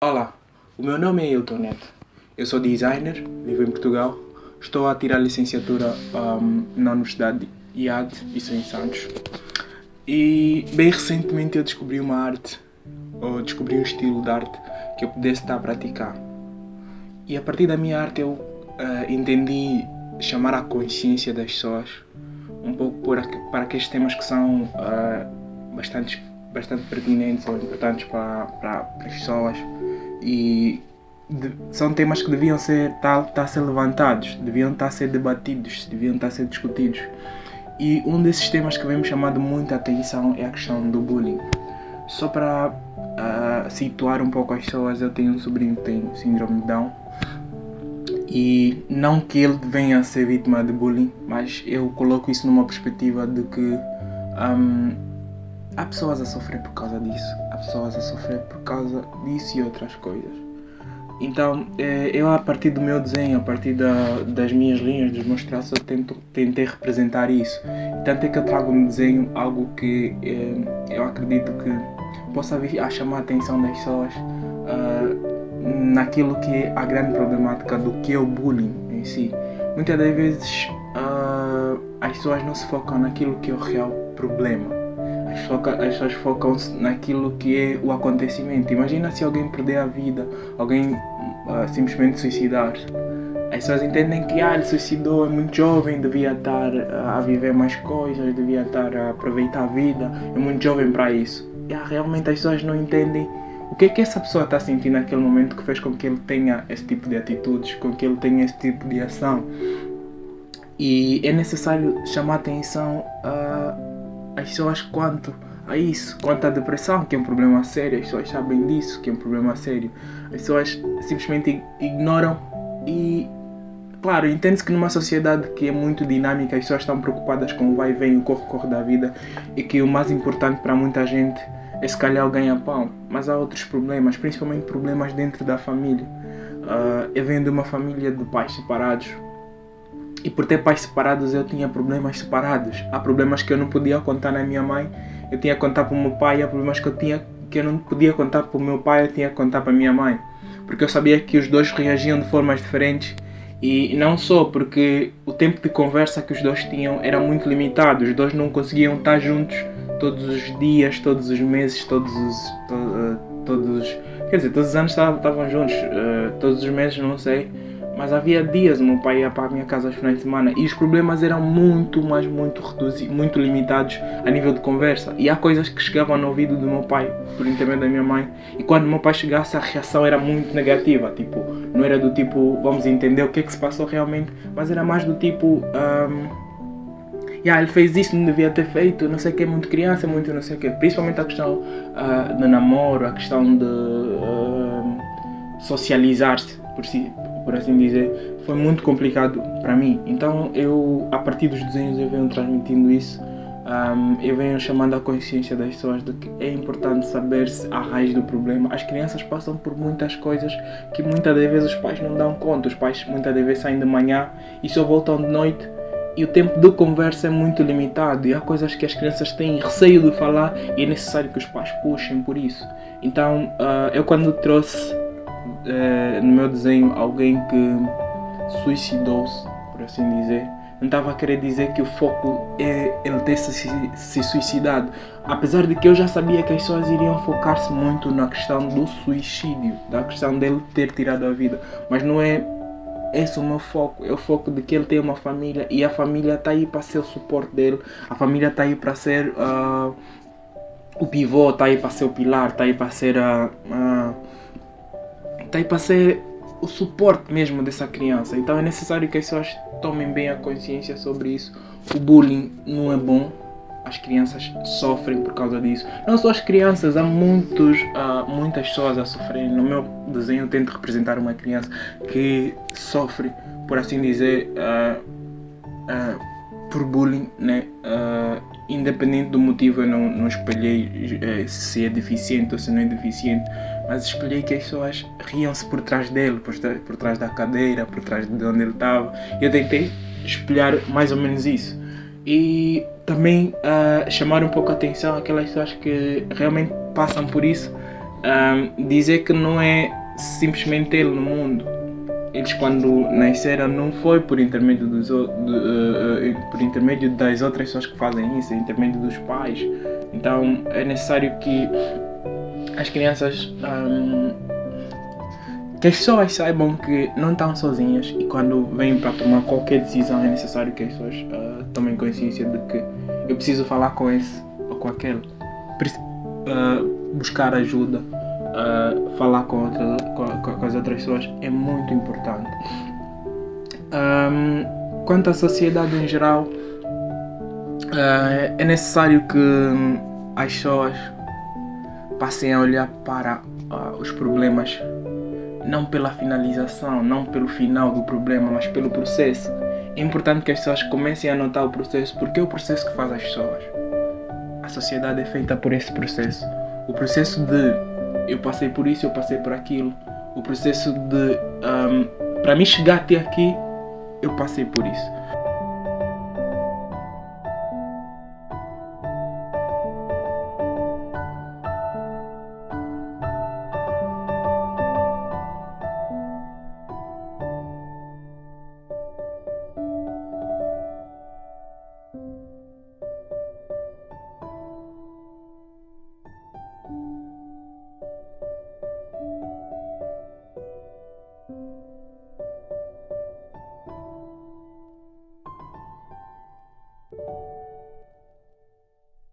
Olá, o meu nome é Hilton Neto. Eu sou designer, vivo em Portugal. Estou a tirar licenciatura na Universidade de IAD, isso em Santos. E bem recentemente eu descobri uma arte, ou descobri um estilo de arte que eu pudesse estar a praticar. E a partir da minha arte eu entendi chamar a consciência das pessoas um pouco para aqueles temas que são bastante pertinentes ou importantes para as pessoas. E são temas que deviam estar a ser levantados, deviam estar a ser debatidos, deviam estar a ser discutidos. E um desses temas que vem me chamando muita atenção é a questão do bullying. Só para situar um pouco as pessoas, eu tenho um sobrinho que tem síndrome de Down. E não que ele venha a ser vítima de bullying, mas eu coloco isso numa perspectiva de que há pessoas a sofrer por causa disso, há pessoas a sofrer por causa disso e outras coisas. Então, eu a partir do meu desenho, a partir das minhas linhas, dos meus traços, eu tentei representar isso. Tanto é que eu trago no desenho algo que eu acredito que possa vir a chamar a atenção das pessoas naquilo que é a grande problemática do que é o bullying em si. Muitas das vezes as pessoas não se focam naquilo que é o real problema. As pessoas focam-se naquilo que é o acontecimento. Imagina se alguém perder a vida, alguém simplesmente suicidar-se. As pessoas entendem que ele suicidou, é muito jovem, devia estar a viver mais coisas, devia estar a aproveitar a vida, é muito jovem para isso. E realmente as pessoas não entendem o que é que essa pessoa está sentindo naquele momento que fez com que ele tenha esse tipo de atitudes, com que ele tenha esse tipo de ação. E é necessário chamar a atenção as pessoas quanto a isso, quanto à depressão, que é um problema sério. As pessoas sabem disso, que é um problema sério. As pessoas simplesmente ignoram e, claro, entende-se que numa sociedade que é muito dinâmica, as pessoas estão preocupadas com o vai e vem, o corre-corre da vida, e que o mais importante para muita gente é se calhar o ganha-pão. Mas há outros problemas, principalmente problemas dentro da família. Eu venho de uma família de pais separados, e por ter pais separados eu tinha problemas separados. Há problemas que eu não podia contar na minha mãe, eu tinha que contar para o meu pai. Há problemas que eu não podia contar para o meu pai, eu tinha que contar para a minha mãe. Porque eu sabia que os dois reagiam de formas diferentes. E não só porque o tempo de conversa que os dois tinham era muito limitado. Os dois não conseguiam estar juntos todos os dias, todos os meses, todos os anos estavam juntos, todos os meses não sei. Mas havia dias o meu pai ia para a minha casa aos finais de semana e os problemas eram muito reduzidos, muito limitados a nível de conversa. E há coisas que chegavam no ouvido do meu pai, por intermédio da minha mãe, e quando o meu pai chegasse a reação era muito negativa. Tipo, não era do tipo, vamos entender o que é que se passou realmente, mas era mais do tipo, ele fez isso, não devia ter feito, não sei o que, muito criança, muito não sei o que. Principalmente a questão de namoro, a questão de socializar-se, por assim dizer, foi muito complicado para mim. Então eu, a partir dos desenhos, eu venho transmitindo isso. Eu venho chamando a consciência das pessoas de que é importante saber-se a raiz do problema. As crianças passam por muitas coisas que muitas das vezes os pais não dão conta. Os pais muitas das vezes saem de manhã e só voltam de noite, e o tempo de conversa é muito limitado, e há coisas que as crianças têm receio de falar e é necessário que os pais puxem por isso. Então eu, quando trouxe no meu desenho alguém que suicidou-se, por assim dizer, não estava a querer dizer que o foco é ele ter se suicidado, apesar de que eu já sabia que as pessoas iriam focar-se muito na questão do suicídio, da questão dele ter tirado a vida, mas não é esse o meu foco. É o foco de que ele tem uma família, e a família está aí para ser o suporte dele, a família está aí para ser o pivô, está aí para ser o pilar, está aí para ser está aí para ser o suporte mesmo dessa criança. Então é necessário que as pessoas tomem bem a consciência sobre isso. O bullying não é bom, as crianças sofrem por causa disso. Não só as crianças, há muitas pessoas a sofrerem. No meu desenho eu tento representar uma criança que sofre, por assim dizer, por bullying, né? Independente do motivo, eu não espelhei se é deficiente ou se não é deficiente, mas espelhei que as pessoas riam-se por trás dele, por trás da cadeira, por trás de onde ele estava. Eu tentei espelhar mais ou menos isso. E também chamar um pouco a atenção àquelas pessoas que realmente passam por isso, dizer que não é simplesmente ele no mundo. Eles quando nasceram não foi por intermédio por intermédio das outras pessoas que fazem isso, por intermédio dos pais. Então é necessário que as crianças, que as pessoas saibam que não estão sozinhas, e quando vêm para tomar qualquer decisão é necessário que as pessoas tomem consciência de que eu preciso falar com esse ou com aquele, buscar ajuda. Falar com as outras pessoas é muito importante. Quanto à sociedade em geral, é necessário que as pessoas passem a olhar para os problemas não pela finalização, não pelo final do problema, mas pelo processo. É importante que as pessoas comecem a notar o processo, porque é o processo que faz as pessoas. A sociedade é feita por esse processo. O processo de eu passei por isso, eu passei por aquilo. O processo de para mim chegar até aqui, eu passei por isso.